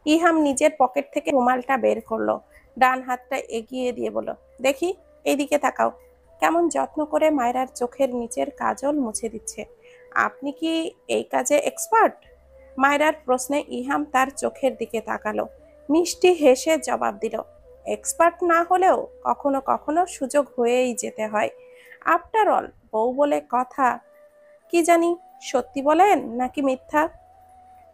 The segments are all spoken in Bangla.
ইহাম নিজের পকেট থেকে রুমালটা বের করলো, ডান হাতটা এগিয়ে দিয়ে বলল, দেখি এইদিকে তাকাও। কেমন যত্ন করে মায়রার চোখের নিচের কাজল মুছে দিচ্ছে। আপনি কি এই কাজে এক্সপার্ট? মায়রার প্রশ্নে ইহাম তার চোখের দিকে তাকালো, মিষ্টি হেসে জবাব দিল, এক্সপার্ট না হলেও কখনো কখনো সুযোগ হয়েই যেতে হয়। আফটার অল বউ বলে কথা। কি জানি সত্যি বলেন নাকি মিথ্যা।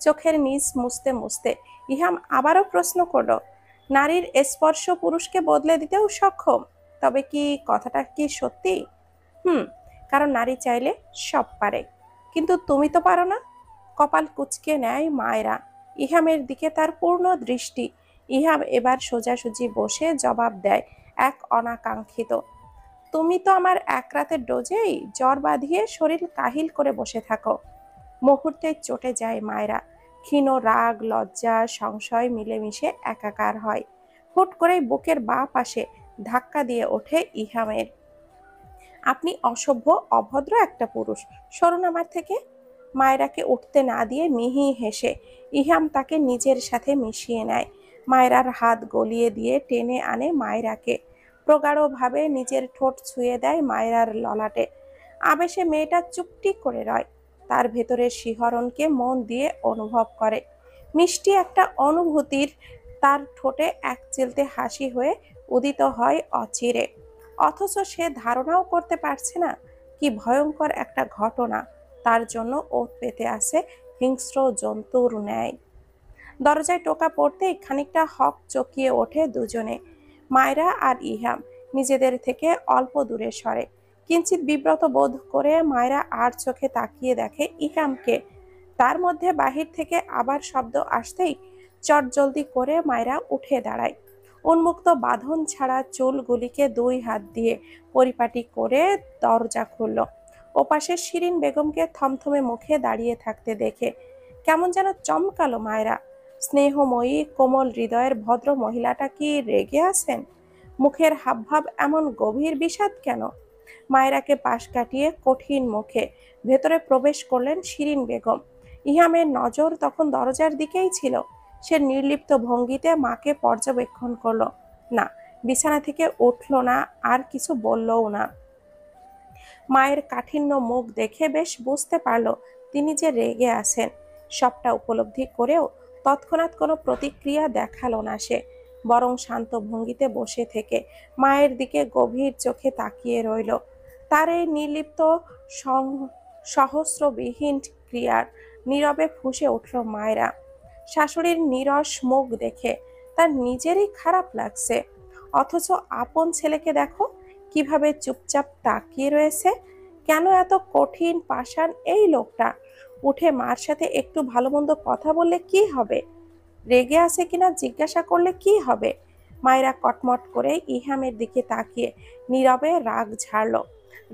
চোখের নিচ মুছতে মুছতে ইহাম আবারও প্রশ্ন করল, নারীর স্পর্শ পুরুষকে বদলে দিতেও সক্ষম? তবে কি কথাটা কি সত্যি? হুম, কারণ নারী চাইলে সব পারে, কিন্তু তুমি তো পারো না। কপাল কুঁচকে নেয় মায়রা। ইহামের দিকে তার পূর্ণ দৃষ্টি। ইহাম এবার সোজাসুজি বসে জবাব দেয় এক অনাকাঙ্ক্ষিত, তুমি তো আমার এক রাতের ডোজেই জ্বর বাঁধিয়ে শরীর কাহিল করে বসে থাকো। মুহূর্তে চটে যায় মায়রা। ক্ষীণ রাগ, লজ্জা, সংশয় মিলেমিশে একাকার হয়। হুট করেই বুকের বাঁ পাশে ধাক্কা দিয়ে ওঠে ইহামের। আপনি অসভ্য, অভদ্র একটা পুরুষ, সরুন আমার থেকে। মায়রাকে উঠতে না দিয়ে মিহি হেসে ইহাম তাকে নিজের সাথে মিশিয়ে নেয়। মায়রার হাত গলিয়ে দিয়ে টেনে আনে মায়রাকে। প্রগাঢ়ভাবে নিজের ঠোঁট ছুঁয়ে দেয় মায়রার ললাটে। আবেশে মেয়েটা চুপটি করে রয়, তার ভেতরের শিহরণকে মন দিয়ে অনুভব করে। মিষ্টি একটা অনুভূতির তার ঠোঁটে এক চিলতে হাসি হয়ে উদিত হয় অচিরে। অথচ সে ধারণাও করতে পারছে না কি ভয়ঙ্কর একটা ঘটনা তার জন্য ওত পেতে আছে হিংস্র জন্তুর ন্যায়। দরজায় টোকা পড়তেই খানিকটা হক চকিয়ে ওঠে দুজনে। মায়রা আর ইহাম নিজেদের থেকে অল্প দূরে সরে। কিঞ্চিত বিব্রত বোধ করে মায়রা আর চোখে তাকিয়ে দেখে ইহামকে। তার মধ্যে বাহির থেকে আবার শব্দ আসতেই চটজলদি করে মায়রা উঠে দাঁড়ায়। উন্মুক্ত বাঁধন ছাড়া চুলগুলিকে দুই হাত দিয়ে পরিপাটি করে দরজা খুলল। ওপাশে শিরিন বেগমকে থমথমে মুখে দাঁড়িয়ে থাকতে দেখে কেমন যেন চমকালো মায়রা। স্নেহময়ী কোমল হৃদয়ের ভদ্র মহিলাটা কি রেগে আছেন? মুখের হাবভাব এমন গভীর বিষাদ কেন? মায়রাকে পাশ কাটিয়ে কঠিন মুখে ভেতরে প্রবেশ করলেন শিরিন বেগম। ইহামের নজর তখন দরজার দিকেই ছিল। সে নির্লিপ্ত ভঙ্গিতে মাকে পর্যবেক্ষণ করলো। না, বিছানা থেকে উঠল না, আর কিছু বললও না। মায়ের কাঠিন্য মুখ দেখে বেশ বুঝতে পারল তিনি যে রেগে আছেন। সবটা উপলব্ধি করেও তৎক্ষণাৎ কোনো প্রতিক্রিয়া দেখালো না সে, বরং শান্ত ভঙ্গিতে বসে থেকে মায়ের দিকে গভীর চোখে তাকিয়ে রইল। তার এই নির্লিপ্ত সহস্রবিহীন ক্রিয়ার নীরবে ফুঁসে উঠল মায়েরা। শাশুড়ির নীরস মুখ দেখে তার নিজেরই খারাপ লাগছে, অথচ আপন ছেলেকে দেখো কিভাবে চুপচাপ তাকিয়ে রয়েছে। কেন এত কঠিন পাষাণ এই লোকটা? উঠে মার সাথে একটু ভালো মন্দ কথা বললে কি হবে? রেগে আছে কিনা জিজ্ঞাসা করলে কি হবে? মায়েরা কটমট করে ইহামের দিকে তাকিয়ে নীরবে রাগ ঝাড়ল।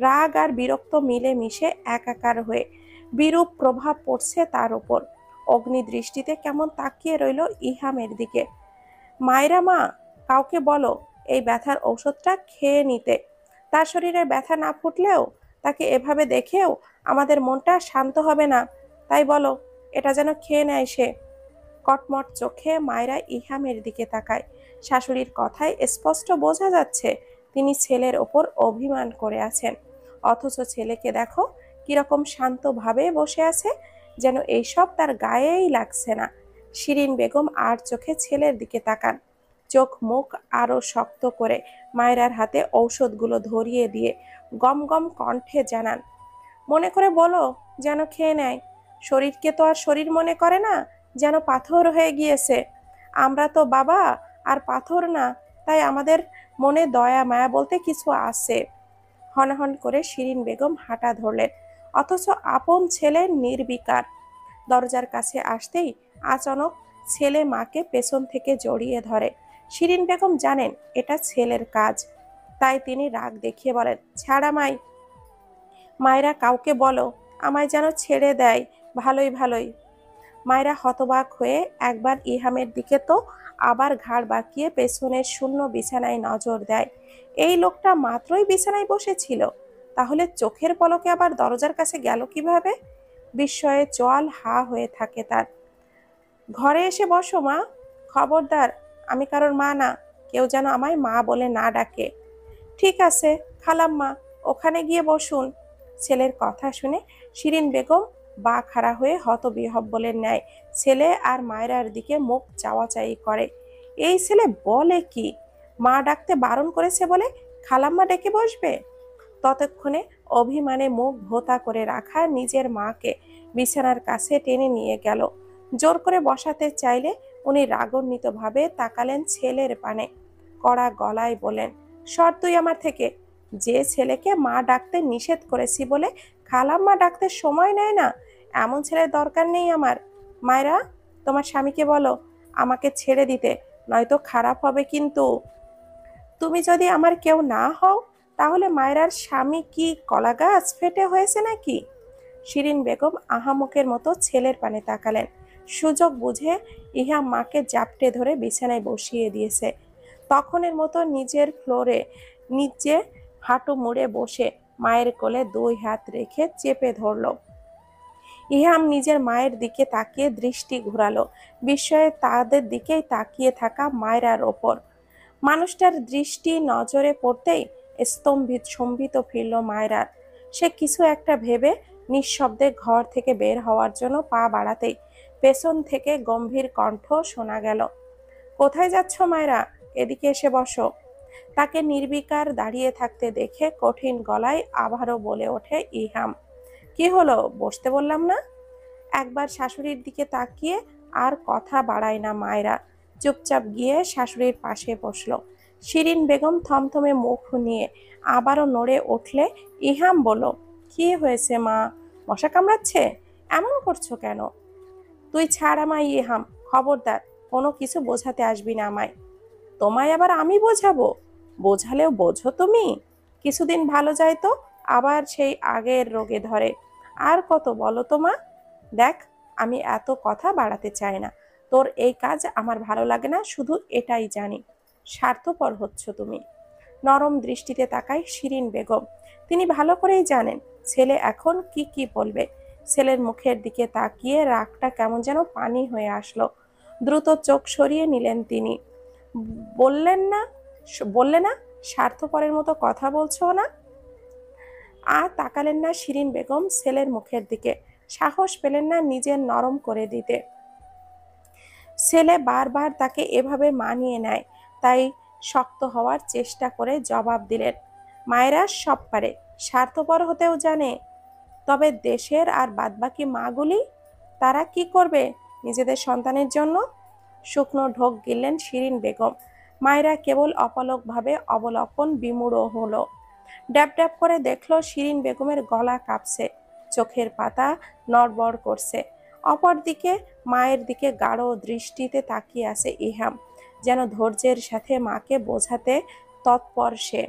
রাগ আর বিরক্ত মিলে মিশে একাকার হয়ে বিরূপ প্রভাব পড়ছে তার উপর। অগ্নি দৃষ্টিতে কেমন তাকিয়ে রইল ইহামের দিকে। মায়েরা মা, কাউকে বলো এই ব্যথার ঔষধটা খেয়ে নিতে। তার শরীরে ব্যথা না ফুটলেও তাকে এভাবে দেখেও আমাদের মনটা শান্ত হবে না, তাই বলো এটা যেন খেয়ে নেয় সে। কটমট চোখে মায়েরা ইহামের দিকে তাকায়। শাশুড়ির কথায় স্পষ্ট বোঝা যাচ্ছে তিনি ছেলের ওপর অভিমান করে আছেন। অথচ ছেলেকে দেখো কিরকম শান্তভাবে বসে আছে, যেন এইসব তার গায়েই লাগছে না। শিরিন বেগম আর চোখে ছেলের দিকে তাকান। চোখ মুখ আরো শক্ত করে মায়েরার হাতে ঔষধগুলো ধরিয়ে দিয়ে গম গম কণ্ঠে জানান, মনে করে বলো যেন খেয়ে নেয়। শরীরকে তো আর শরীর মনে করে না, যেন পাথর হয়ে গিয়েছে। আমরা তো বাবা আর পাথর না, তাই আমাদের মনে দয়া মায়া বলতে কিছু আছে। হনহন করে শিরিন বেগম হাঁটা ধরলেন, অথচ আপন ছেলে নির্বিকার। দরজার কাছে আসতেই আচানক ছেলে মাকে পেছন থেকে জড়িয়ে ধরে। শিরিন বেগম জানেন এটা ছেলের কাজ, তাই তিনি রাগ দেখিয়ে বলেন, ছাড়া মাই। মায়েরা কাউকে বলো আমায় যেন ছেড়ে দেয়, ভালোই ভালোই। মায়েরা হতবাক হয়ে একবার ইহামের দিকে তো আবার ঘাড় বাঁকিয়ে পেছনের শূন্য বিছানায় নজর দেয়। এই লোকটা মাত্রই বিছানায় বসেছিল, তাহলে চোখের পলকে আবার দরজার কাছে গেল কিভাবে? বিস্ময়ে চোয়াল হা হয়ে থাকে তার। ঘরে এসে বসো মা। খবরদার, আমি কারোর মা না, কেউ যেন আমায় মা বলে না ডাকে। ঠিক আছে খালাম্মা, ওখানে গিয়ে বসুন। ছেলের কথা শুনে শিরিন বেগম খাড়া হয়ে হতবিহ্বলের ন্যায় ছেলে আর মায়রার দিকে মুখ চাওয়াচাই করে। এই ছেলে বলে কি, মা ডাকতে বারণ করেছে বলে খালাম্মা ডেকে বসবে? ততক্ষণে অভিমানে মুখ ভোতা করে রাখা নিজের মাকে বিছানার কাছে টেনে নিয়ে গেল। জোর করে বসাতে চাইলে উনি রাগান্বিতভাবে তাকালেন ছেলের পানে, কড়া গলায় বলেন, সর তুই আমার থেকে। যে ছেলেকে মা ডাকতে নিষেধ করেছি বলে খালাম্মা ডাকতে সময় নেয় না, এমন ছেলের দরকার নেই আমার। মায়েরা, তোমার স্বামীকে বলো আমাকে ছেড়ে দিতে, নয়তো খারাপ হবে কিন্তু। তুমি যদি আমার কেউ না হও, তাহলে মায়রার স্বামী কি কলা গাছ ফেটে হয়েছে নাকি? শিরিন বেগম আহামুকের মতো ছেলের পানে তাকালেন। সুযোগ বুঝে ইহা মাকে জাপটে ধরে বিছানায় বসিয়ে দিয়েছে। তখনের মতো নিজের ফ্লোরে নিচে হাঁটু মুড়ে বসে মায়ের কোলে দুই হাত রেখে চেপে ধরল। ইহাম নিজের মায়ের দিকে তাকিয়ে দৃষ্টি ঘুরালো, বিস্ময়ে তাদের দিকেই তাকিয়ে থাকা মায়রার ওপর। মানুষটার দৃষ্টি নজরে পড়তেই স্তম্ভিত ফিরল মায়রার। সে কিছু একটা ভেবে নিঃশব্দে ঘর থেকে বের হওয়ার জন্য পা বাড়াতেই পেছন থেকে গম্ভীর কণ্ঠ শোনা গেল, কোথায় যাচ্ছ মায়রা? এদিকে এসে বসো। তাকে নির্বিকার দাঁড়িয়ে থাকতে দেখে কঠিন গলায় আবারও বলে ওঠে ইহাম, কি হলো, বসতে বললাম না? একবার শাশুড়ির দিকে তাকিয়ে আর কথা বাড়ায় না মায়রা, চুপচাপ গিয়ে শাশুড়ির পাশে বসল। শিরিন বেগম থমথমে মুখ নিয়ে আবারও নড়ে উঠলে ইহাম বলল, কি হয়েছে মা, মশা কামড়াচ্ছে? এমন করছো কেন? তুই ছাড় আমায় ইহাম, খবরদার কোনো কিছু বোঝাতে আসবি না আমায়। তোমায় আবার আমি বোঝাবো? বোঝালেও বোঝো তুমি? কিছুদিন ভালো যায় তো আবার সেই আগের রোগে ধরে। আর কত বলো তো মা? দেখ, আমি এত কথা বাড়াতে চাই না, তোর এই কাজ আমার ভালো লাগে না, শুধু এটাই জানি, স্বার্থপর হচ্ছ তুমি। নরম দৃষ্টিতে তাকায় শিরিন বেগম। তিনি ভালো করেই জানেন ছেলে এখন কি কি বলবে। ছেলের মুখের দিকে তাকিয়ে রাগটা কেমন যেন পানি হয়ে আসলো। দ্রুত চোখ সরিয়ে নিলেন তিনি। বললেন না, বললে না স্বার্থপরের মতো কথা বলছো না? আর তাকালেন না শিরিন বেগম ছেলের মুখের দিকে, সাহস পেলেন না নিজের নরম করে দিতে। ছেলে বারবার তাকে এভাবে মানিয়ে নেয়, তাই শক্ত হওয়ার চেষ্টা করে জবাব দিলেন, মায়েরা সব পারে, স্বার্থপর হতেও জানে। তবে দেশের আর বাদবাকি মাগুলি, তারা কি করবে নিজেদের সন্তানের জন্য? শুকনো ঢোক গিললেন শিরিন বেগম। মায়েরা কেবল অপলকভাবে অবলম্বন বিমূঢ় হলো। ড্যাব ড্যাব করে দেখলো শিরিন বেগমের গলা কাঁপছে, চোখের পাতা নড়বড় করছে। অপরদিকে মায়ের দিকে গাঢ় দৃষ্টিতে তাকিয়ে আছে ইহাম, যেন ধৈর্যের সাথে মাকে বোঝাতে তৎপর সে।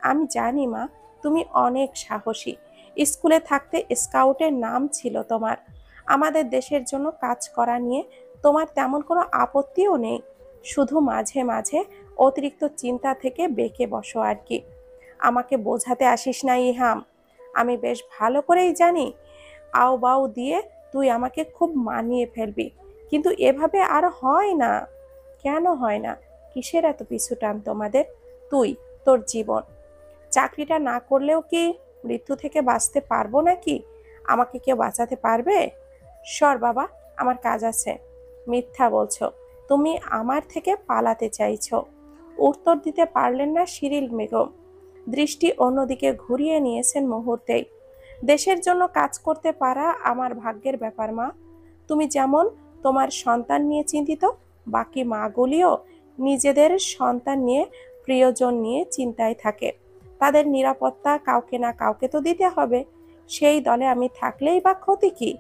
আমি জানি মা, তুমি অনেক সাহসী। স্কুলে থাকতে স্কাউটের নাম ছিল তোমার। আমাদের দেশের জন্য কাজ করা নিয়ে তোমার তেমন কোনো আপত্তিও নেই, শুধু মাঝে মাঝে অতিরিক্ত চিন্তা থেকে বেঁকে বসো আর কি। আমাকে বোঝাতে আসিস না ইহাম, আমি বেশ ভালো করেই জানি আও বাও দিয়ে তুই আমাকে খুব মানিয়ে ফেলবি, কিন্তু এভাবে আর হয় না। কেন হয় না? কিসের এত পিছু টান তোমাদের? তুই, তোর জীবন, চাকরিটা না করলেও কি মৃত্যু থেকে বাঁচতে পারবো নাকি? আমাকে কেউ বাঁচাতে পারবে? সর বাবা, আমার কাজ আছে। মিথ্যা বলছো, তুমি আমার থেকে পালাতে চাইছো। উত্তর দিতে পারলেন না শিরিল বেগম। দৃষ্টি অন্যদিকে ঘুরিয়ে নিয়েছেন মুহূর্তেই। দেশের জন্য কাজ করতে পারা আমার ভাগ্যের ব্যাপার মা। তুমি যেমন তোমার সন্তান নিয়ে চিন্তিত, বাকি মাগুলিও নিজেদের সন্তান নিয়ে, প্রিয়জন নিয়ে চিন্তায় থাকে। তাদের নিরাপত্তা কাউকে না কাউকে তো দিতে হবে। সেই দলে আমি থাকলেই বা ক্ষতি কি?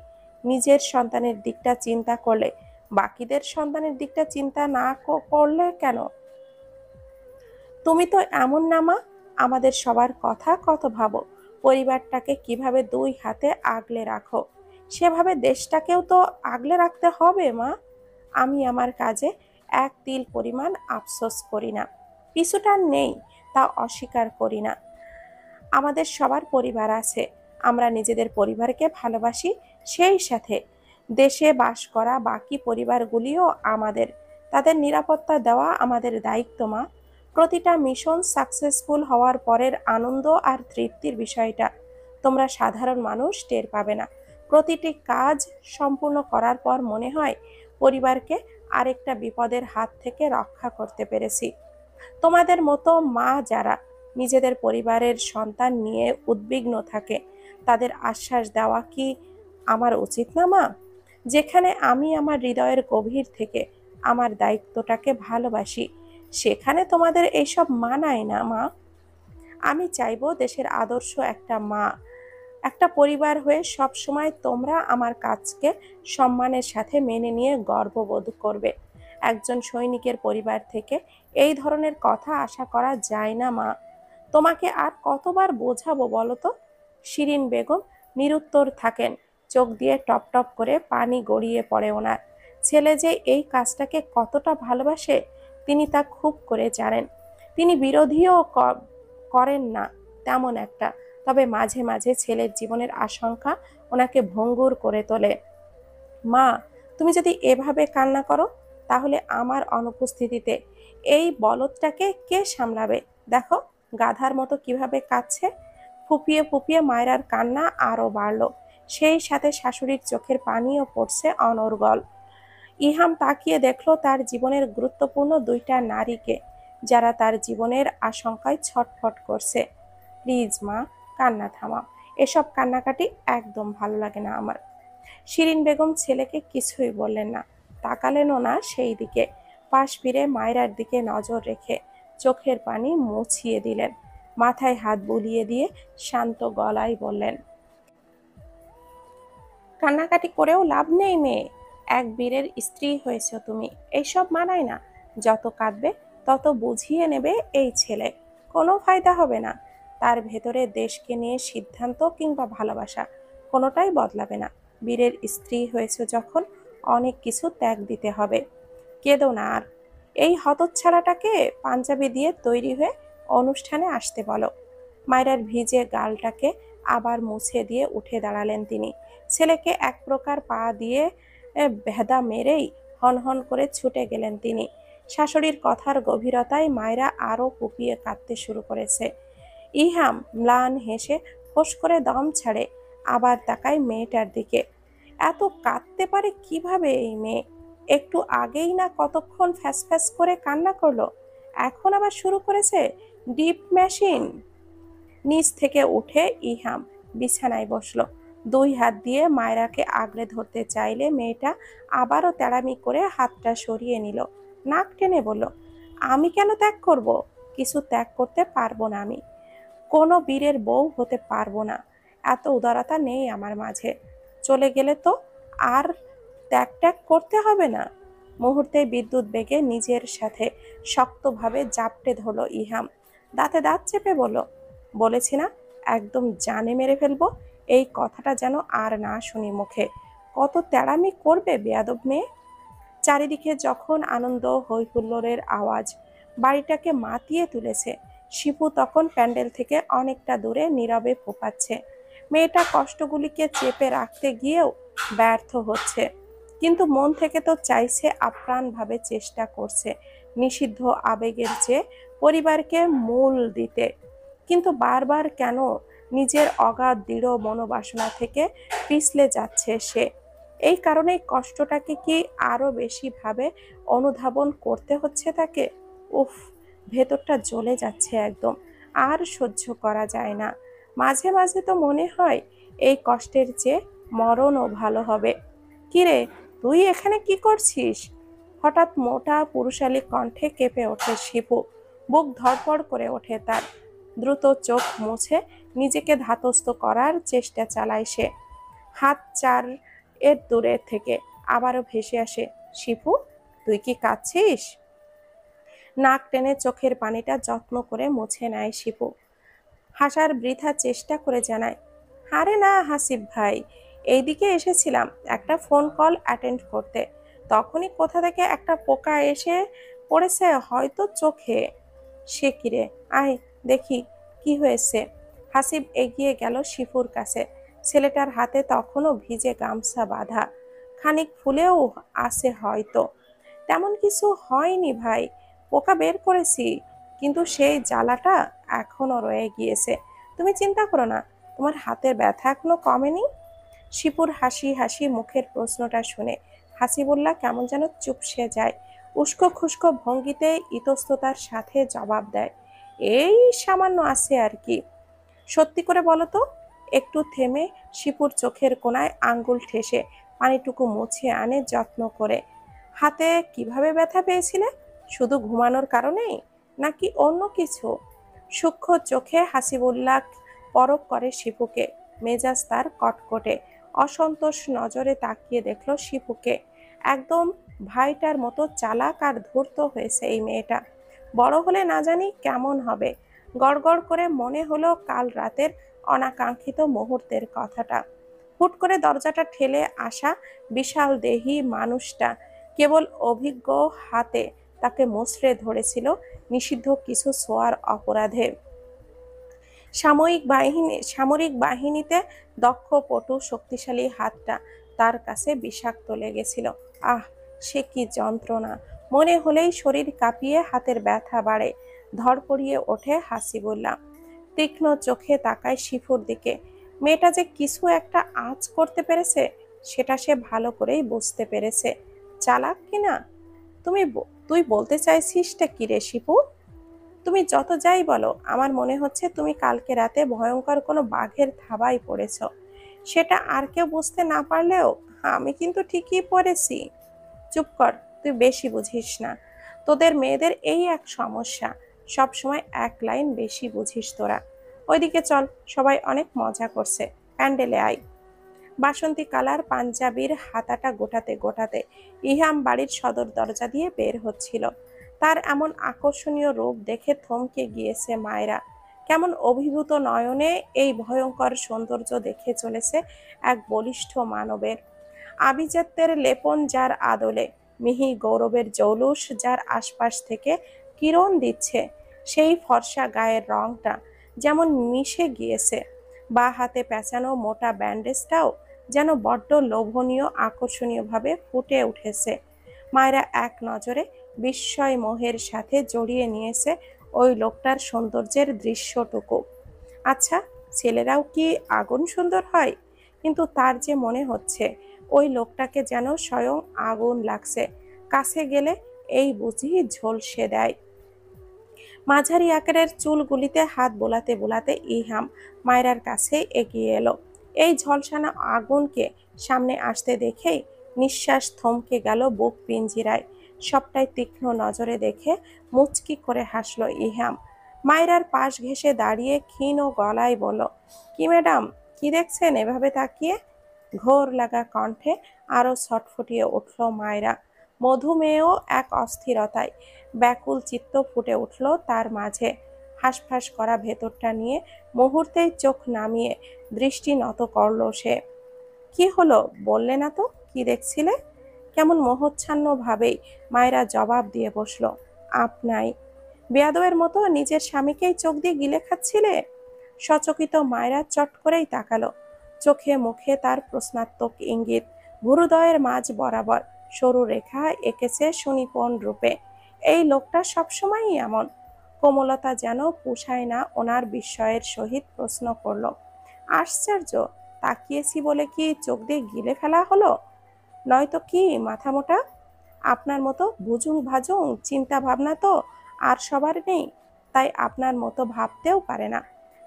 নিজের সন্তানের দিকটা চিন্তা করলে বাকিদের সন্তানের দিকটা চিন্তা না করলে কেন? তুমি তো এমন না মা, আমাদের সবার কথা কত ভাবো, পরিবারটাকে কিভাবে দুই হাতে আগলে রাখো, সেভাবে দেশটাকেও তো আগলে রাখতে হবে মা। আমি আমার কাজে এক তিল পরিমাণ আফসোস করি না, পিছুটান নেই তা অস্বীকার করি না। আমাদের সবার পরিবার আছে, আমরা নিজেদের পরিবারকে ভালোবাসি, সেই সাথে দেশে বাস করা বাকি পরিবারগুলিও আমাদের। তাদের নিরাপত্তা দেওয়া আমাদের দায়িত্ব মা। প্রতিটা মিশন সাকসেসফুল হওয়ার পরের আনন্দ আর তৃপ্তির বিষয়টা তোমরা সাধারণ মানুষ টের পাবে না। প্রতিটি কাজ সম্পূর্ণ করার পর মনে হয় পরিবারকে আরেকটা বিপদের হাত থেকে রক্ষা করতে পেরেছি। তোমাদের মতো মা যারা নিজেদের পরিবারের সন্তান নিয়ে উদ্বিগ্ন থাকে, তাদের আশ্বাস দেওয়া কি আমার উচিত না মা? যেখানে আমি আমার হৃদয়ের গভীর থেকে আমার দায়িত্বটাকে ভালোবাসি, সেখানে তোমাদের এইসব মানায় না মা। আমি চাইবো দেশের আদর্শ একটা মা, একটা পরিবার হয়ে সব সময় তোমরা আমার কাজকে সম্মানের সাথে মেনে নিয়ে গর্ববোধ করবে। একজন সৈনিকের পরিবার থেকে এই ধরনের কথা আশা করা যায় না মা। তোমাকে আর কতবার বোঝাবো বলো তো? শিরিন বেগম নিরুত্তর থাকেন। চোখ দিয়ে টপ টপ করে পানি গড়িয়ে পড়ে ওনার। ছেলে যে এই কাজটাকে কতটা ভালোবাসে তিনি তা খুব করে জানেন। তিনি বিরোধীও করেন না তেমন একটা, তবে মাঝে মাঝে ছেলের জীবনের আশঙ্কা ওনাকে ভঙ্গুর করে তোলে। মা, তুমি যদি এভাবে কান্না করো তাহলে আমার অনুপস্থিতিতে এই বলদটাকে কে সামলাবে? দেখো গাধার মতো কিভাবে কাঁদছে। ফুপিয়ে ফুপিয়ে মায়রার কান্না আরো বাড়ল। সেই সাথে শাশুড়ির চোখের পানিও পড়ছে অনর্গল। ইহাম তাকিয়ে দেখলো তার জীবনের গুরুত্বপূর্ণ দুইটা নারীকে, যারা তার জীবনের আশঙ্কায় ছটফট করছে। প্লিজ মা, কান্না থামাও। এসব কান্নাকাটি একদম ভালো লাগে না আমার। শিরিন বেগম ছেলেকে কিছুই বললেন না, তাকালেনও না সেই দিকে। পাশ ফিরে মায়রার দিকে নজর রেখে চোখের পানি মুছিয়ে দিলেন। মাথায় হাত বুলিয়ে দিয়ে শান্ত গলায় বললেন, কান্নাকাটি করেও লাভ নেই মেয়ে। এক বীরের স্ত্রী হয়েছ তুমি, এইসব মানায় না। যত কাঁদবে তত বুঝিয়ে নেবে এই ছেলে, কোনো ফায়দা হবে না। তার ভেতরে দেশকে নিয়ে সিদ্ধান্ত কিংবা ভালোবাসা কোনোটাই বদলাবে না। বীরের স্ত্রী হয়েছ যখন অনেক কিছু ত্যাগ দিতে হবে। কেঁদো না আর। এই হতচ্ছাড়াটাকে পাঞ্জাবি দিয়ে তৈরি হয়ে অনুষ্ঠানে আসতে বলো। মায়রার ভিজে গালটাকে আবার মুছে দিয়ে উঠে দাঁড়ালেন তিনি। ছেলেকে এক প্রকার পা দিয়ে ভেদা মেরেই হনহন করে ছুটে গেলেন তিনি। শাশুড়ির কথার গভীরতায় মায়রা আরো ফুপিয়ে কাঁদতে শুরু করেছে। ইহাম ম্লান হেসে ফোঁস করে দম ছাড়ে, আবার তাকায় মেয়েটার দিকে। এত কাঁদতে পারে কিভাবে এই মেয়ে? একটু আগেই না কতক্ষণ ফ্যাস ফ্যাস করে কান্না করলো, এখন আবার শুরু করেছে ডিপ মেশিন। নিচ থেকে উঠে ইহাম বিছানায় বসলো। দুই হাত দিয়ে মায়রাকে আগলে ধরতে চাইলে মেয়েটা আবারও তেড়ামি করে হাতটা সরিয়ে নিল। নাক টেনে বলল, আমি কেন ত্যাগ করব? কিছু ত্যাগ করতে পারবো না আমি। কোনো বীরের বউ হতে পারবো না। এত উদারতা নেই আমার মাঝে। চলে গেলে তো আর ত্যাগ ট্যাগ করতে হবে না। মুহূর্তে বিদ্যুৎ বেগে নিজের সাথে শক্তভাবে জাপটে ধরল ইহাম। দাঁতে দাঁত চেপে বলল, বলেছি না একদম জানে মেরে ফেলবো। এই কথাটা যেন আর না শুনি মুখে। কত তেড়ামি করবে বেয়াদব মেয়ে। চারিদিকে যখন আনন্দ হৈহুল্লোড়ের আওয়াজ বাড়িটাকে মাতিয়ে তুলেছে, শিপু তখন প্যান্ডেল থেকে অনেকটা দূরে নীরবে ফোঁপাচ্ছে। মেয়েটা কষ্টগুলিকে চেপে রাখতে গিয়েও ব্যর্থ হচ্ছে, কিন্তু মন থেকে তো চাইছে, আপ্রাণভাবে চেষ্টা করছে নিষিদ্ধ আবেগের চেয়ে পরিবারকে মূল দিতে। কিন্তু বারবার কেন নিজের অগাধ দৃঢ় মনোবাসনা থেকে পিছলে যাচ্ছে সে? এই কারণেই কষ্টটাকে কি আরো বেশি ভাবে অনুধাবন করতে হচ্ছে তাকে? উফ, ভেতরটা জ্বলে যাচ্ছে একদম, আর সহ্য করা যায় না। মাঝে মাঝে তো মনে হয় এই কষ্টের চেয়ে মরণও ভালো হবে। কিরে, তুই এখানে কি করছিস? হঠাৎ মোটা পুরুষালী কণ্ঠে কেঁপে ওঠে শিপু। বুক ধড়ফড় করে ওঠে তার। দ্রুত চোখ মুছে নিজেকে ধাতস্থ করার চেষ্টা চালায় সে। হাত চার এর দূরে থেকে আবারও ভেসে আসে, শিপু তুই কি কাঁদছিস? নাক টেনে চোখের পানিটা যত্ন করে মুছে নেয় শিপু। হাসার বৃথা চেষ্টা করে জানায়, আরে না হাসিব ভাই, এইদিকে এসেছিলাম একটা ফোন কল অ্যাটেন্ড করতে। তখনই কোথা থেকে একটা পোকা এসে পড়েছে হয়তো চোখে। সে কিরে, আয় দেখি কি হয়েছে। হাসিব এগিয়ে গেল শিফুর কাছে। ছেলেটার হাতে তখনও ভিজে গামছা বাঁধা, খানিক ফুলেও আছে হয়তো। তেমন কিছু হয়নি ভাই, পোকা বের করেছি, কিন্তু সেই জ্বালাটা এখনো রয়ে গিয়েছে। তুমি চিন্তা করো না, তোমার হাতের ব্যথা এখনো কমেনি। শিপুর হাসি হাসি মুখের প্রশ্নটা শুনে হাসিবুল্লাহ কেমন যেন চুপসে যায়। উস্কো খুস্কো ভঙ্গিতে ইতস্ততার সাথে জবাব দেয়, এই সামান্য আছে আর কি। সত্যি করে বলো তো। একটু থেমে শিপুর চোখের কোণায় আঙ্গুল ঠেসে পানিটুকু মুছে আনে যত্ন করে। হাতে কিভাবে ব্যথা পেয়েছিলে? শুধু ঘুমানোর কারণেই, নাকি অন্য কিছু? সূক্ষ্ম চোখে হাসিবুল্লাহ পরখ করে শিপুকে। মেজাজ তার কটকটে। অসন্তোষ নজরে তাকিয়ে দেখলো শিপুকে। একদম ভাইটার মতো চালাক আর ধূর্ত হয়েছে এই মেয়েটা। বড় হলে না জানি কেমন হবে। গড়গড় করে মনে হলো কাল রাতের অনাকাঙ্ক্ষিত মুহূর্তের কথাটা। হুট করে দরজাটা ঠেলে আসা বিশাল দেহী মানুষটা কেবল অভিজ্ঞ হাতে তাকে মুচড়ে ধরেছিল নিষিদ্ধ কিছু ছোঁয়ার অপরাধে। সামরিক বাহিনীতে দক্ষ পটু শক্তিশালী হাতটা তার কাছে বিষাক্ত লেগেছিল। আহ, সে কি যন্ত্রণা! মনে হলেই শরীর কাঁপিয়ে হাতের ব্যথা বাড়ে। ধড়ফড়িয়ে ওঠে হাসিবুল্লাহ। তীক্ষ্ণ চোখে তাকায় শিফুর দিকে। মেয়েটা যে কিছু একটা আঁচ করতে পেরেছে সেটা সে ভালো করেই বুঝতে পেরেছে। চালাক কিনা? তুই বলতে চাইছিসটা কি রে শিপু? তুমি যত যাই বলো, আমার মনে হচ্ছে তুমি কালকে রাতে ভয়ঙ্কর কোনো বাঘের থাবায় পড়েছ। সেটা আর কেউ বুঝতে না পারলেও আমি কিন্তু ঠিকই পড়েছি। চুপ কর, তুই বেশি বুঝিস না। তোদের মেয়েদের এই এক সমস্যা, সব সময় এক লাইন বেশি বুঝিস তোরা। ওইদিকে চল, সবাই অনেক মজা করছে, প্যান্ডেলে আয়। বাসন্তী কালার পাঞ্জাবির হাতাটা গোটাতে গোটাতে ইহাম বাড়ির সদর দরজা দিয়ে বের হচ্ছিল। তার এমন আকর্ষণীয় রূপ দেখে থমকে গিয়েছে মায়েরা। কেমন অভিভূত নয়নে এই ভয়ঙ্কর সৌন্দর্য দেখে চলেছে এক বলিষ্ঠ মানবের। আভিজাত্যের লেপন যার আদলে, মিহি গৌরবের জৌলুস যার আশপাশ থেকে কিরণ দিচ্ছে, সেই ফর্সা গায়ের রংটা যেমন মিশে গিয়েছে। বা হাতে পেঁচানো মোটা ব্যান্ডেজটাও যেন বড্ড লোভনীয় আকর্ষণীয়ভাবে ফুটে উঠেছে। মায়েরা এক নজরে বিস্ময় মোহের সাথে জড়িয়ে নিয়েছে ওই লোকটার সৌন্দর্যের দৃশ্যটুকু। আচ্ছা, ছেলেরাও কি আগুন সুন্দর হয়? কিন্তু তার যে মনে হচ্ছে ওই লোকটাকে যেন স্বয়ং আগুন লাগছে। কাছে গেলে এই বুঝি ঝলসে দেয়। মাঝারি আকারের চুলগুলিতে হাত বোলাতে বোলাতে ইহাম মায়রার কাছে এগিয়ে এলো। এই ঝলসানো আগুনকে সামনে আসতে দেখেই নিঃশ্বাস থমকে গেল বুক পিঞ্জিরায়। সবটাই তীক্ষ্ণ নজরে দেখে মুচকি করে হাসলো ইহাম। মায়রার পাশ ঘেঁষে দাঁড়িয়ে ক্ষীণ গলায় বলল, কি ম্যাডাম, কি দেখছেন এভাবে তাকিয়ে? ঘোর লাগা কণ্ঠে আরো ছটফটিয়ে উঠল মায়রা। মধুমেয় এক অস্থিরতায় ব্যাকুল চিত্ত ফুটে উঠল তার মাঝে। হাঁসফাঁস করা ভেতরটা নিয়ে মুহূর্তেই চোখ নামিয়ে দৃষ্টি নত করল সে। কি হলো, বললে না তো কি দেখছিলে? কেমন মোহচ্ছন্ন ভাবেই মায়েরা জবাব দিয়ে বসল, আপনাই। বেয়াদবের মতো নিজের স্বামীকেই চোখ দিয়ে গিলে খাচ্ছিলে? সচকিত মায়েরা চট করেই তাকালো। চোখে মুখে তার প্রশ্নাত্মক ইঙ্গিত। ভুরুদয়ের মাঝ বরাবর সরু রেখা এঁকেছে সুনিপুণ রূপে। এই লোকটা সবসময়ই এমন। কোমলতা যেন পুষায় না ওনার বিস্ময়ের সহিত প্রশ্ন করল, আশ্চর্য, তাকিয়েছি বলে কি চোখ দিয়ে গিলে ফেলা হলো? নয়তো কি মাথা মোটা? আপনার মতো বুজুং ভাজুং চিন্তা ভাবনা তো আর সবার নেই, তাই আপনার মতো ভাবতেও পারে না।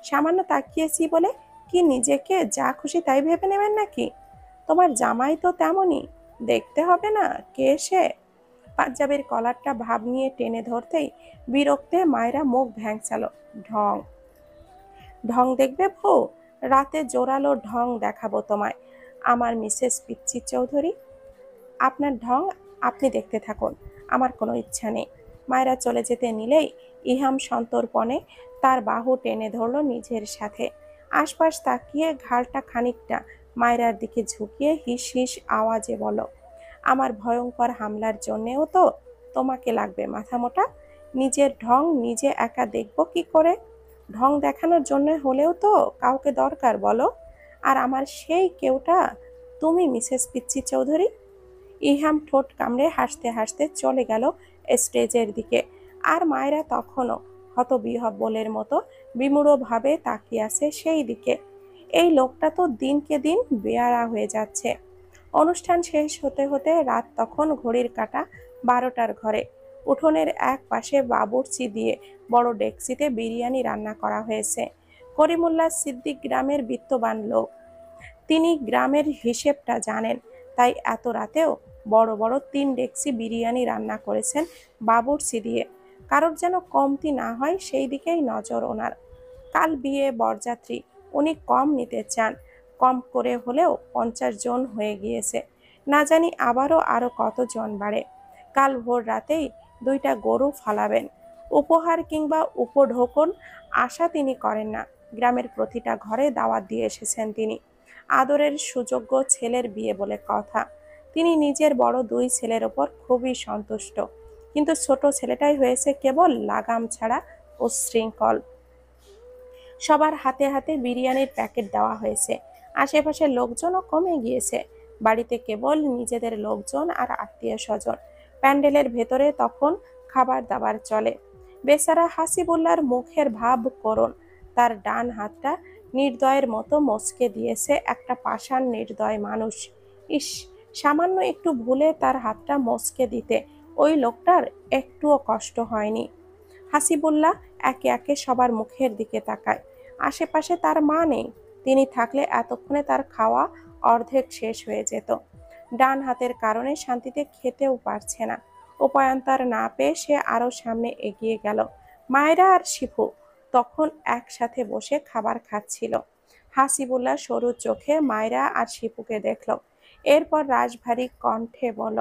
সামান্য তাকিয়েছি বলে কি নিজেকে যা খুশি তাই ভেবে নেবেন নাকি? তোমার জামাই তো তেমনই, দেখতে হবে না কে সে? পাঞ্জাবের কলারটা ভাব নিয়ে টেনে ধরতেই বিরক্তে মায়েরা মুখ ভ্যাংচালো। ঢং ঢং দেখবে বউ? রাতে জোরালো ঢং দেখাবো তোমায়, আমার মিসেস পিচ্চি চৌধুরী। আপনার ঢং আপনি দেখতে থাকুন, আমার কোনো ইচ্ছা নেই। মায়েরা চলে যেতে নিলেই ইহাম সন্তর্পণে তার বাহু টেনে ধরল নিজের সাথে। আশপাশ তাকিয়ে ঘাড়টা খানিকটা মায়রার দিকে ঝুঁকিয়ে হিস হিস আওয়াজে বলল, আমার ভয়ঙ্কর হামলার জন্যেও তো তোমাকে লাগবে মাথা মোটা? নিজের ঢং নিজে একা দেখব কি করে? ঢং দেখানোর জন্য হলেও তো কাউকে দরকার বলো। আর আমার সেই কেউটা তুমি মিসেস পিচ্চি চৌধুরী। ইহাম ঠোঁট কামড়ে হাসতে হাসতে চলে গেল স্টেজের দিকে। আর মায়েরা তখনও হতবিহ্বলের মতো বিমূঢ়ভাবে তাকিয়ে আছে সেই দিকে। এই লোকটা তো দিনকে দিন বেয়াড়া হয়ে যাচ্ছে। অনুষ্ঠান শেষ হতে হতে রাত তখন ঘড়ির কাঁটা 12টার ঘরে। উঠোনের এক পাশে বাবুর্চি দিয়ে বড় ডেকচিতে বিরিয়ানি রান্না করা হয়েছে। করিমুল্লাহ সিদ্দিক গ্রামের বিত্তবান লোক, তিনি গ্রামের হিসেবটা জানেন, তাই এত রাতেও বড় বড় 3 ডেকচি বিরিয়ানি রান্না করেছেন বাবুর্চি দিয়ে। কারোর যেন কমতি না হয় সেই দিকেই নজর ওনার। কাল বিয়ে বরযাত্রী, উনি কম নিতে চান। কম করে হলেও 50 জন হয়ে গিয়েছে, না জানি আরো কতজন বাড়ে। কাল ভোর রাতেই 2টা গরু ফালাবেন। উপহার কিংবা উপঢৌকন আশা তিনি করেন না। গ্রামের প্রতিটা ঘরে দাওয়াত দিয়ে এসেছেন তিনি। আদরের সুযোগ্য ছেলের বিয়ে বলে কথা। তিনি নিজের বড় 2 ছেলের ওপর খুবই সন্তুষ্ট, কিন্তু ছোট ছেলেটাই হয়েছে কেবল লাগাম ছাড়া উচ্ছৃঙ্খল। সবার হাতে হাতে বিরিয়ানির প্যাকেট দেওয়া হয়েছে। আশেপাশের লোকজনও কমে গিয়েছে। বাড়িতে কেবল নিজেদের লোকজন আর আত্মীয় স্বজন। প্যান্ডেলের ভেতরে তখন খাবার দাবার চলে। বেচারা হাসিবুল্লার মুখের ভাব করুণ। তার ডান হাতটা নির্দয়ের মতো মচকে দিয়েছে একটা পাষাণ নির্দয় মানুষ। ইস, সামান্য একটু ভুলে তার হাতটা মচকে দিতে ওই লোকটার একটুও কষ্ট হয়নি। হাসিবুল্লাহ একে একে সবার মুখের দিকে তাকায়। আশেপাশে তার মা নেই। তিনি থাকলে এতক্ষণে তার খাওয়া অর্ধেক শেষ হয়ে যেত। ডান হাতের কারণে শান্তিতে খেতেও পারছে না। উপায়ান্তর না পেয়ে সে আরো সামনে এগিয়ে গেল। মায়েরা আর শিফু তখন একসাথে বসে খাবার খাচ্ছিল। হাসিবুল্লাহ সরু চোখে মায়েরা আর শিফুকে দেখল। এরপর রাশভারী কণ্ঠে বলল,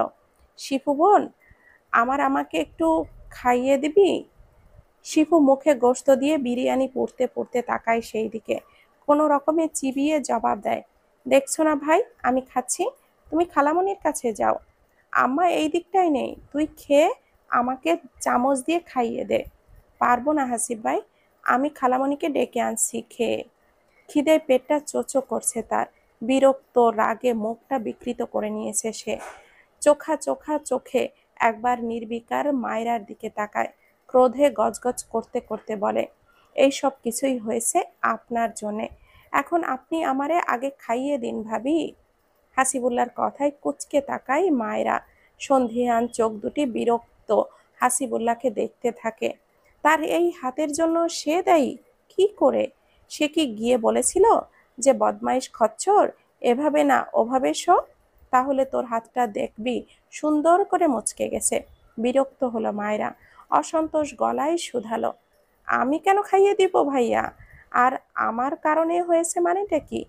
শিফু বোন, আমাকে একটু খাইয়ে দিবি? শিফু মুখে গোশত দিয়ে বিরিয়ানি পুড়তে পুড়তে তাকায় সেই দিকে। কোনো রকমে চিবিয়ে জবাব দেয়, দেখছো না ভাই, আমি খাচ্ছি, তুমি খালামণির কাছে যাও। আম্মা এই দিকটাই নেই, তুই খেয়ে আমাকে চামচ দিয়ে খাইয়ে দে। পারবো না হাসিব ভাই, আমি খালামণিকে ডেকে আনছি খেয়ে। খিদে পেটটা চোচো করছে তার। বিরক্ত রাগে মুখটা বিকৃত করে নিয়েছে সে। চোখা চোখা চোখে একবার নির্বিকার মায়রার দিকে তাকায়। ক্রোধে গজগজ করতে করতে বলে, এই সব কিছুই হয়েছে আপনার জন্যে। এখন আপনি আমারে আগে খাইয়ে দিন ভাবি। হাসিবুল্লার কথায় কুঁচকে তাকায় মায়রা। সন্ধিহান চোখ দুটি বিরক্ত হাসিবুল্লাহকে দেখতে থাকে। তার এই হাতের জন্য সে দায়ী? কি করে? সে কি গিয়ে বলেছিল যে বদমাইশ খচ্চর, এভাবে না ওভাবে শো? তাহলে তোর হাতটা দেখবি সুন্দর করে মুচকে গেছে। বিরক্ত হলো মায়রা, অসন্তোষ গলায় শুধালো, আমি কেন খাইয়ে দিব ভাইয়া? আর আমার কারণে হয়েছে মানেটা কি?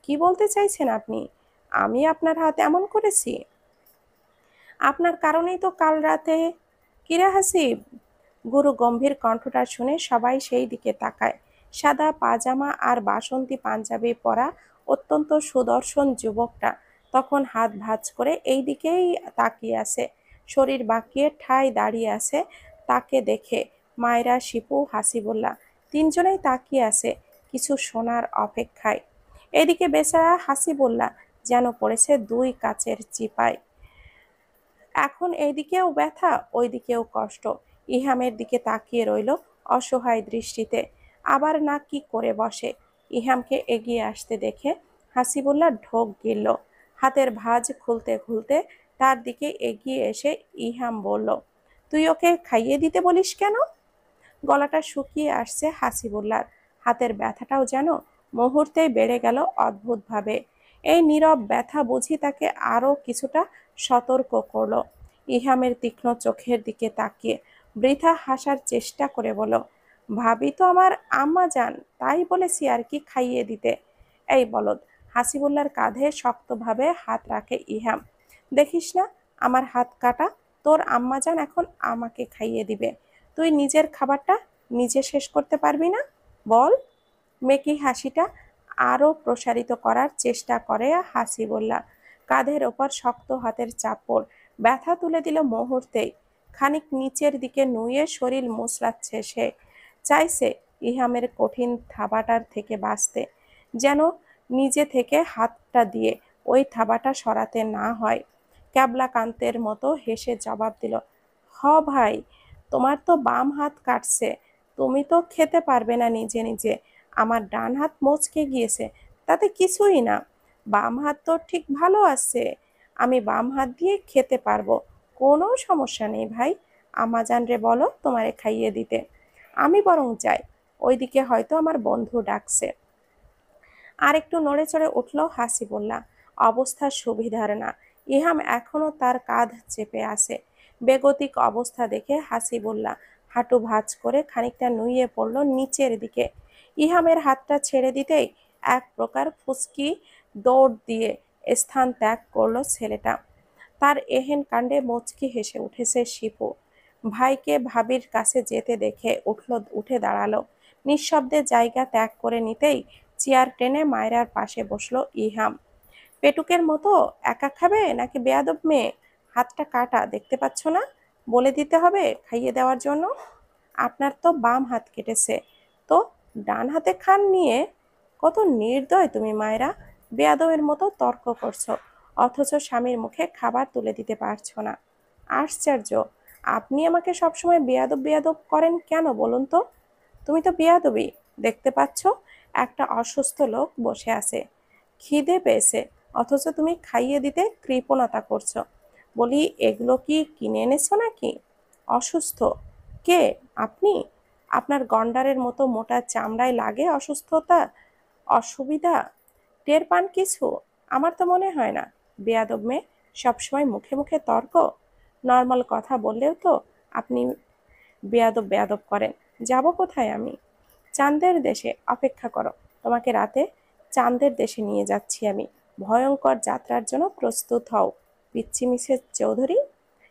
কি বলতে চাইছেন আপনি? আমি আপনার হাত এমন করেছি? আপনার কারণেই তো কাল রাতে। কিরে হাসিব? গুরু গম্ভীর কণ্ঠটা শুনে সবাই সেই দিকে তাকায়। সাদা পাজামা আর বাসন্তী পাঞ্জাবি পরা অত্যন্ত সুদর্শন যুবকটা তখন হাত ভাঁজ করে এই দিকেই তাকিয়ে আছে। শরীর বাঁকিয়ে ঠায় দাঁড়িয়ে আছে তাকে দেখে। মায়রা, শিপু, হাসিবুল্লাহ তিনজনেই তাকিয়ে আছে কিছু শোনার অপেক্ষায়। এদিকে বেচারা হাসিবুল্লাহ যেন পড়েছে 2 কাচের চিপায়। এখন এইদিকেও ব্যথা, ওইদিকেও কষ্ট। ইহামের দিকে তাকিয়ে রইল অসহায় দৃষ্টিতে। আবার না কি করে বসে। ইহামকে এগিয়ে আসতে দেখে হাসিবুল্লাহ ঢোক গিলল। হাতের ভাঁজ খুলতে খুলতে তার দিকে এগিয়ে এসে ইহাম বলল, তুই ওকে খাইয়ে দিতে বলিস কেন? গলাটা শুকিয়ে আসছে হাসিবুল্লাহর। হাতের ব্যথাটাও যেন মুহূর্তেই বেড়ে গেল অদ্ভুতভাবে। এই নীরব ব্যথা বুঝি তাকে আরো কিছুটা সতর্ক করলো। ইহামের তীক্ষ্ণ চোখের দিকে তাকিয়ে বৃথা হাসার চেষ্টা করে বলল, ভাবি তো আমার আম্মা যান, তাই বলেছি আর কি খাইয়ে দিতে। এই বলদ। হাসিবুল্লাহর কাঁধে শক্তভাবে হাত রাখে ইহাম। দেখিস না আমার হাত কাটা? তোর আম্মা যান এখন আমাকে খাইয়ে দিবে। তুই নিজের খাবারটা নিজে শেষ করতে পারবি না? বল। মেকি হাসিটা আরো প্রসারিত করার চেষ্টা করে হাসিবুল্লাহ। কাঁধের ওপর শক্ত হাতের চাপড় ব্যথা তুলে দিল মুহূর্তেই। খানিক নিচের দিকে নুয়ে শরীর মুচড়াচ্ছে সে। চাইছে ইহামের কঠিন থাবাটার থেকে বাঁচতে, যেন নিজে থেকে হাতটা দিয়ে ওই থাবাটা সরাতে না হয়। ক্যাবলাকান্তের মতো হেসে জবাব দিল, হ ভাই, তোমার তো বাম হাত কাটছে, তুমি তো খেতে পারবে না নিজে নিজে। আমার ডান হাত মচকে গিয়েছে, তাতে কিছুই না। বাম হাত তো ঠিক ভালো আছে, আমি বাম হাত দিয়ে খেতে পারবো, কোনো সমস্যা নেই ভাই। আমাজান রে বলো তোমারে খাইয়ে দিতে, আমি বরং যাই, ওইদিকে হয়তো আমার বন্ধু ডাকছে। আর একটু নড়ে চড়ে উঠল হাসিবুল্লাহ। অবস্থা সুবিধার না, ইহাম এখনো তার কাঁধ চেপে আছে। বেগতিক অবস্থা দেখে হাসিবুল্লাহ হাঁটু ভাঁজ করে খানিকটা নুইয়ে পড়ল নিচের দিকে। ইহামের হাতটা ছেড়ে দিতেই এক প্রকার ফুসকি দৌড় দিয়ে স্থান ত্যাগ করলো ছেলেটা। তার এহেন কাণ্ডে মুচকি হেসে উঠেছে শিপু। ভাইকে ভাবির কাছে যেতে দেখে উঠে দাঁড়ালো। নিঃশব্দে জায়গা ত্যাগ করে নিতেই চেয়ার টেনে মায়রার পাশে বসলো ইহাম। পেটুকের মতো একা খাবে নাকি বেয়াদব মেয়ে? হাতটা কাটা দেখতে পাচ্ছ না? বলে দিতে হবে খাইয়ে দেওয়ার জন্য। আপনার তো বাম হাত কেটেছে, তো ডান হাতে খান নিয়ে। কত নির্দয় তুমি মায়েরা, বেয়াদবের মতো তর্ক করছো, অথচ স্বামীর মুখে খাবার তুলে দিতে পারছো না। আশ্চর্য, আপনি আমাকে সবসময় বেয়াদব বেয়াদব করেন কেন বলুন তো? তুমি তো বেয়াদবি, দেখতে পাচ্ছ একটা অসুস্থ লোক বসে আছে, খিদে পেয়েছে, অথচ তুমি খাইয়ে দিতে কৃপণতা করছো। বলি, এগুলো কি কিনে এনেছো নাকি? অসুস্থ? কে? আপনি? আপনার গন্ডারের মতো মোটা চামড়ায় লাগে অসুস্থতা, অসুবিধা? টের পান কিছু? আমার তো মনে হয় না। বেয়াদব মেয়ে, সবসময় মুখে মুখে তর্ক, নর্মাল কথা বললেও তো আপনি বেয়াদব বেয়াদব করেন। যাব কোথায় আমি? চাঁদের দেশে, অপেক্ষা করো, তোমাকে রাতে চাঁদের দেশে নিয়ে যাচ্ছি আমি। ভয়ঙ্কর যাত্রার জন্য প্রস্তুত হও, পিচ্চি মিসেস চৌধুরী।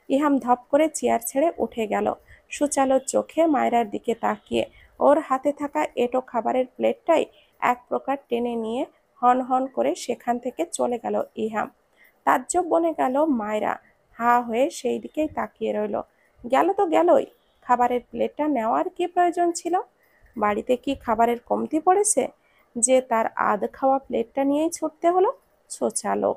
ইহাম ধপ করে চেয়ার ছেড়ে উঠে গেল, সুচালো চোখে মায়রার দিকে তাকিয়ে। ওর হাতে থাকা এঁটো খাবারের প্লেটটাই এক প্রকার টেনে নিয়ে হন হন করে সেখান থেকে চলে গেল ইহাম। তাজ্জব বনে গেল মায়রা, হা হয়ে সেই দিকেই তাকিয়ে রইল। গেল তো গেলই, খাবারের প্লেটটা নেওয়ার কি প্রয়োজন ছিল? বাড়িতে কি খাবারের কমতি পড়েছে যে তার আধ খাওয়া প্লেটটা নিয়েই ছুটতে হলো? ছোচালো।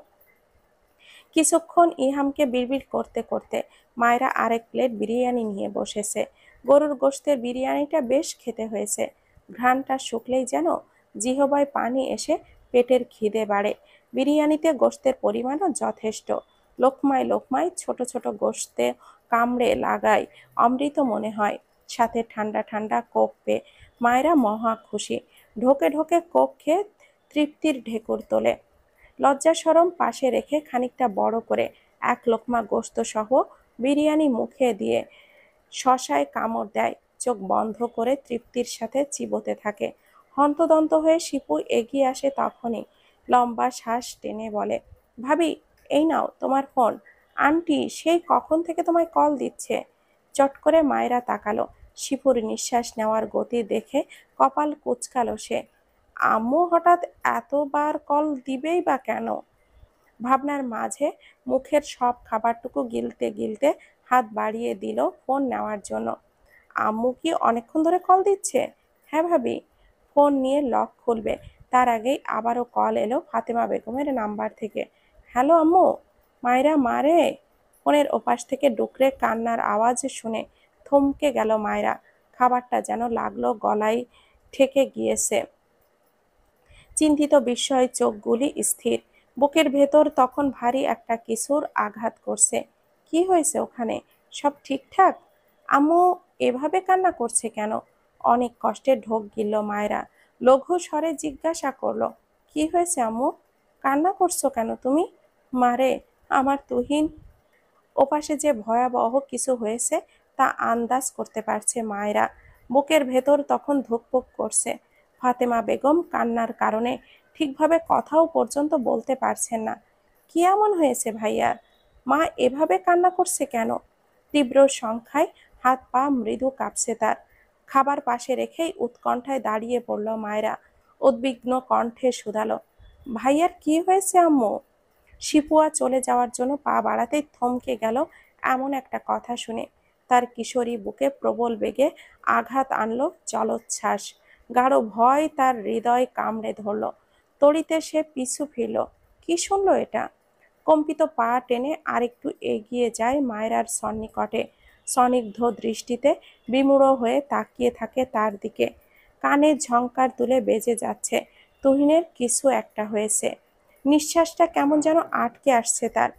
কিছুক্ষণ ইহামকে বিড়বিড় করতে করতে মায়েরা আরেক প্লেট বিরিয়ানি নিয়ে বসেছে। গরুর গোশতের বিরিয়ানিটা বেশ খেতে হয়েছে। ঘ্রাণটা শুকলেই যেন জিহবায় পানি এসে পেটের খিদে বাড়ে। বিরিয়ানিতে গোশতের পরিমাণও যথেষ্ট। লোকমায় লোকমায় ছোট ছোট গোশতে কামড়ে লাগায় অমৃত মনে হয়। সাথে ঠান্ডা ঠান্ডা কোক পেয়ে মায়েরা মহা খুশি। ঢোকে ঢোকে কোক খেয়ে তৃপ্তির ঢেকুর তোলে। লজ্জা শরম পাশে রেখে খানিকটা বড় করে এক লোকমা গোশত সহ বিরিয়ানি মুখে দিয়ে শশায় কামড় দেয়, চোখ বন্ধ করে তৃপ্তির সাথে চিবোতে থাকে। হন্তদন্ত হয়ে শিপু এগিয়ে আসে তখনই, লম্বা শ্বাস টেনে বলে, ভাবি, এই নাও তোমার ফোন। আন্টি সেই কখন থেকে তোমায় কল দিচ্ছে। চট করে মায়েরা তাকালো। শিপুর নিঃশ্বাস নেওয়ার গতি দেখে কপাল কুঁচকালো সে। আম্মু হঠাৎ এতবার কল দিবেই বা কেন? ভাবনার মাঝে মুখের সব খাবারটুকু গিলতে গিলতে হাত বাড়িয়ে দিল ফোন নেওয়ার জন্য। আম্মু কি অনেকক্ষণ ধরে কল দিচ্ছে? হ্যাঁ ভাবি। ফোন নিয়ে লক খুলবে তার আগেই আবারও কল এলো ফাতেমা বেগমের নাম্বার থেকে। হ্যালো আম্মু। মায়েরা, মারে। ফোনের ওপাশ থেকে ডুকরে কান্নার আওয়াজ শুনে থমকে গেল মায়েরা। খাবারটা যেন লাগলো গলায় ঠেকে গিয়েছে। চিন্তিত বিস্ময় চোখগুলি স্থির। বুকের ভেতর তখন ভারী একটা কিছুর আঘাত করছে। কি হয়েছে ওখানে? সব ঠিকঠাক? আম্মু এভাবে কান্না করছে কেন? অনেক কষ্টে ঢোক গিলল মায়েরা। লঘু স্বরে জিজ্ঞাসা করলো, কি হয়েছে আম্মু? কান্না করছো কেন তুমি? মারে, আমার তুহিন। ওপাশে যে ভয়াবহ কিছু হয়েছে তা আন্দাজ করতে পারছে মায়েরা। বুকের ভেতর তখন ধুকপুক করছে। ফাতেমা বেগম কান্নার কারণে ঠিকভাবে কথাও পর্যন্ত বলতে পারছেন না। কি এমন হয়েছে ভাইয়া? মা এভাবে কান্না করছে কেন? তীব্র সংখ্যায় হাত পা মৃদু কাঁপছে তার। খাবার পাশে রেখেই উৎকণ্ঠায় দাঁড়িয়ে পড়ল মায়েরা। উদ্বিগ্ন কণ্ঠে শুধালো, ভাইয়ার কি হয়েছে আম্মু? শিপুয়া চলে যাওয়ার জন্য পা বাড়াতেই থমকে গেল এমন একটা কথা শুনে। তার কিশোরী বুকে প্রবল বেগে আঘাত আনলো জলোচ্ছ্বাস। গাঢ় ভয় তার হৃদয় কামড়ে ধরল। তড়িতে সে পিছু ফিরল। কি শুনল এটা? কম্পিত পা টেনে আরেকটু এগিয়ে যায় মায়রার সন্নিকটে। স্নিগ্ধ দৃষ্টিতে বিমূঢ় হয়ে তাকিয়ে থাকে তার দিকে। কানে ঝংকার তুলে বেজে যাচ্ছে, তুহিনের কিছু একটা হয়েছে। নিঃশ্বাসটা কেমন যেন আটকে আসছে তার।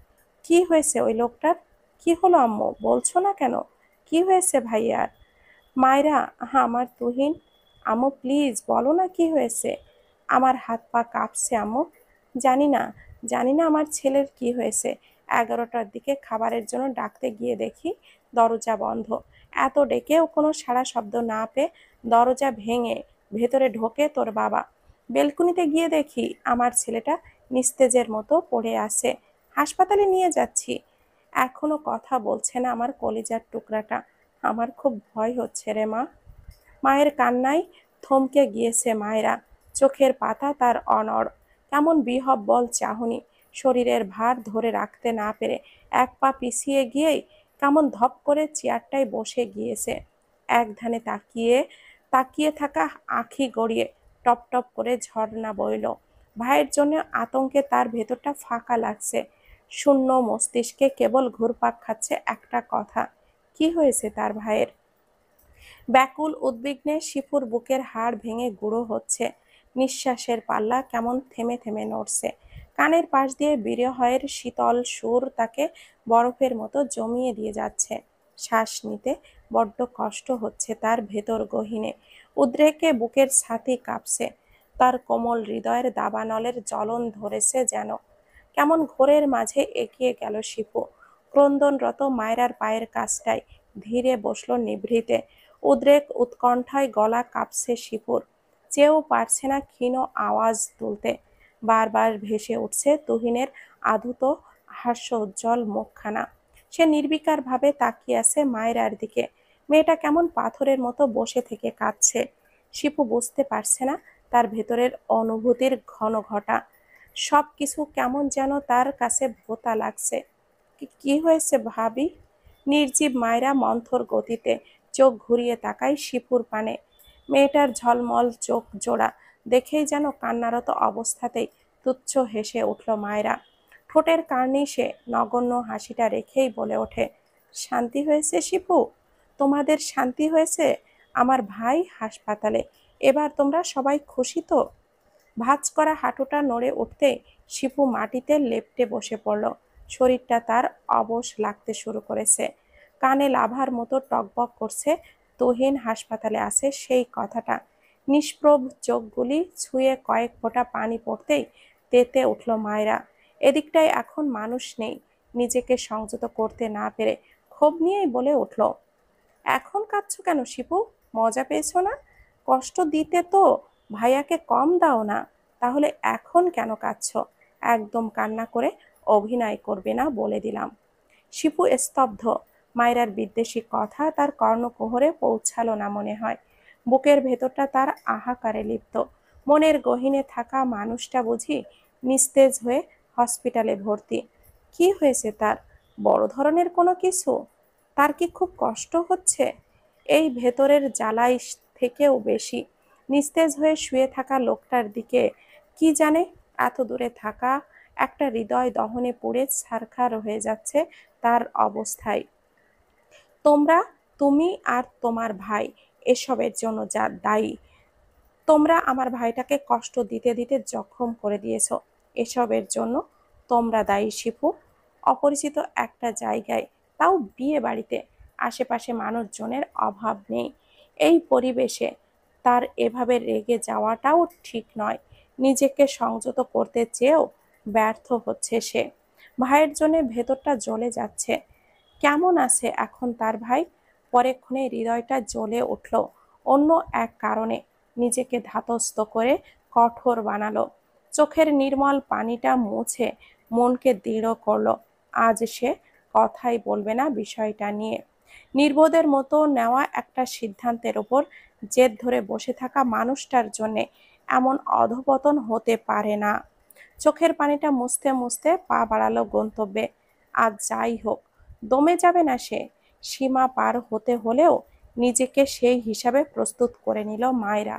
কি হয়েছে ওই লোকটার? কি হলো আম্মু, বলছো না কেন? কি হয়েছে ভাইয়ার? মায়রা, আমার তুহিন। আম্মু প্লিজ বলো না কি হয়েছে। আমার হাত পা কাঁপছে আম্মু। জানি না, জানি না আমার ছেলের কি হয়েছে। 11টার দিকে খাবারের জন্য ডাকতে গিয়ে দেখি দরজা বন্ধ। এত ডেকেও কোনো সাড়া শব্দ না পেয়ে দরজা ভেঙে ভেতরে ঢোকে তোর বাবা। বেলকুনিতে গিয়ে দেখি আমার ছেলেটা নিস্তেজের মতো পড়ে আছে। হাসপাতালে নিয়ে যাচ্ছি। এখনো কথা বলছে না আমার কলিজার টুকরাটা। আমার খুব ভয় হচ্ছে রে মা। মায়ের কান্নায় থমকে গিয়েছে মায়েরা। চোখের পাতা তার অনড়। কেমন বিহ্বল চাহনি। শরীরের ভার ধরে রাখতে না পেরে এক পা পিছিয়ে গিয়েই কেমন ধপ করে চেয়ারটায় বসে গিয়েছে। এক ধ্যানে তাকিয়ে তাকিয়ে থাকা আঁখি গড়িয়ে টপ টপ করে ঝর্ণা বইল। ভাইয়ের জন্য আতঙ্কে তার ভেতরটা ফাঁকা লাগছে। শূন্য মস্তিষ্কে কেবল ঘুরপাক খাচ্ছে একটা কথা, কি হয়েছে তার ভাইয়ের? ব্যাকুল উদ্বিগ্নে শিপুর বুকের হাড় ভেঙে গুঁড়ো হচ্ছে। নিঃশ্বাসের পাল্লা কেমন থেমে থেমে নড়ছে। কানের পাশ দিয়ে বিরহের শীতল সুর তাকে বরফের মতো জমিয়ে দিয়ে যাচ্ছে। শ্বাস নিতে বড্ড কষ্ট হচ্ছে তার ভেতর গহীনে। উদ্রেকে বুকের ছাতি কাঁপছে। তার কোমল হৃদয়ের দাবানলের জ্বলন ধরেছে যেন। কেমন ঘোরের মাঝে এগিয়ে গেল শিপু। ক্রন্দনরত মায়রার পায়ের কাছটায় ধীরে বসলো নিভৃতে। উদ্রেক উৎকণ্ঠায় গলা কাঁপছে শিপুর। চেয়েও পারছে না ক্ষীণ আওয়াজ তুলতে। বারবার ভেসে উঠছে তুহিনের আধুত হাস্যোজ্জ্বল মুখখানা। সে নির্বিকার ভাবে তাকিয়ে আছে মায়রার দিকে। মেয়েটা কেমন পাথরের মতো বসে থেকে কাঁদছে। শিপু বুঝতে পারছে না তার ভেতরের অনুভূতির ঘন ঘটা। সব কিছু কেমন যেন তার কাছে ভোঁতা লাগছে। কি হয়েছে ভাবি? নির্জীব মায়রা মন্থর গতিতে চোখ ঘুরিয়ে তাকায় শিপুর পানে। মেয়েটার ঝলমল চোখ জোড়া দেখেই যেন কান্নারত অবস্থাতেই তুচ্ছ হেসে উঠল মায়রা। ঠোঁটের কার্নিশে নগণ্য হাসিটা রেখেই বলে ওঠে, শান্তি হয়েছে শিপু? তোমাদের শান্তি হয়েছে? আমার ভাই হাসপাতালে, এবার তোমরা সবাই খুশি তো? ভাঁজ করা হাঁটুটা নড়ে উঠতে শিপু মাটিতে লেপ্টে বসে পড়ল। শরীরটা তার অবশ লাগতে শুরু করেছে। কানে লাভার মতো টগবগ করছে তুহিন হাসপাতালে আছে সেই কথাটা। নিষ্প্রভ চোখগুলি ছুঁয়ে কয়েক ফোঁটা পানি পড়তেই তেতে উঠল মায়রা। এদিকটায় এখন মানুষ নেই। নিজেকে সংযত করতে না পেরে ক্ষোভ নিয়েই বলে উঠল, এখন কাঁদছো কেন শিপু? মজা পেয়েছো না? কষ্ট দিতে তো ভাইয়াকে কম দাও না। তাহলে এখন কেন কাঁদছো? একদম কান্না করে অভিনয় করবে না বলে দিলাম। শিপু স্তব্ধ। মায়রার বিদ্বেষী কথা তার কর্ণকুহরে পৌঁছালো না মনে হয়। বুকের ভেতরটা তার আহাকারে লিপ্ত। মনের গহীনে থাকা মানুষটা বুঝি নিস্তেজ হয়ে হসপিটালে ভর্তি। কি হয়েছে তার? বড় ধরনের কোনো কিছু? তার কি খুব কষ্ট হচ্ছে? এই ভেতরের জ্বালাই থেকেও বেশি নিস্তেজ হয়ে শুয়ে থাকা লোকটার দিকে কি জানে। এত দূরে থাকা একটা হৃদয় দহনে পুড়ে ছারখার হয়ে যাচ্ছে তার অবস্থায়। তোমরা, তুমি আর তোমার ভাই এসবের জন্য যা দায়ী। তোমরা আমার ভাইটাকে কষ্ট দিতে দিতে জখম করে দিয়েছো। এসবের জন্য তোমরা দায়ী শিপু। অপরিচিত একটা জায়গায়, তাও বিয়ে বাড়িতে, আশেপাশে মানুষজনের অভাব নেই। এই পরিবেশে তার এভাবে রেগে যাওয়াটাও ঠিক নয়। নিজেকে সংযত করতে চেয়েও ব্যর্থ হচ্ছে সে। ভাইয়ের জন্য ভেতরটা জ্বলে যাচ্ছে। কেমন আছে এখন তার ভাই? পরেক্ষণে হৃদয়টা জ্বলে উঠল অন্য এক কারণে। নিজেকে ধাতস্থ করে কঠোর বানালো। চোখের নির্মল পানিটা মুছে মনকে দৃঢ় করলো। আজ সে কথাই বলবে না বিষয়টা নিয়ে। নির্বোধের মতো নেওয়া একটা সিদ্ধান্তের ওপর জেদ ধরে বসে থাকা মানুষটার জন্যে এমন অধপতন হতে পারে না। চোখের পানিটা মুছতে মুছতে পা বাড়ালো গন্তব্যে। আজ যাই হোক, দমে যাবে না সে। সীমা পার হতে হলেও নিজেকে সেই হিসাবে প্রস্তুত করে নিল মায়রা।